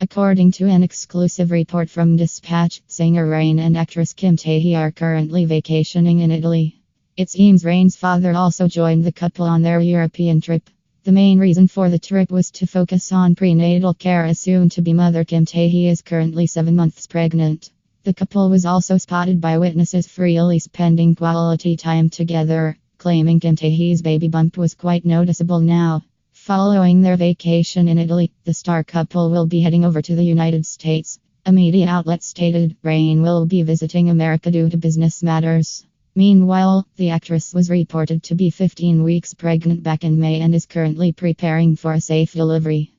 According to an exclusive report from Dispatch, singer Rain and actress Kim Tae Hee are currently vacationing in Italy. It seems Rain's father also joined the couple on their European trip. The main reason for the trip was to focus on prenatal care as soon-to-be mother Kim Tae Hee is currently 7 months pregnant. The couple was also spotted by witnesses freely spending quality time together, claiming Kim Tae Hee's baby bump was quite noticeable now. Following their vacation in Italy, the star couple will be heading over to the United States. A media outlet stated Rain will be visiting America due to business matters. Meanwhile, the actress was reported to be 15 weeks pregnant back in May and is currently preparing for a safe delivery.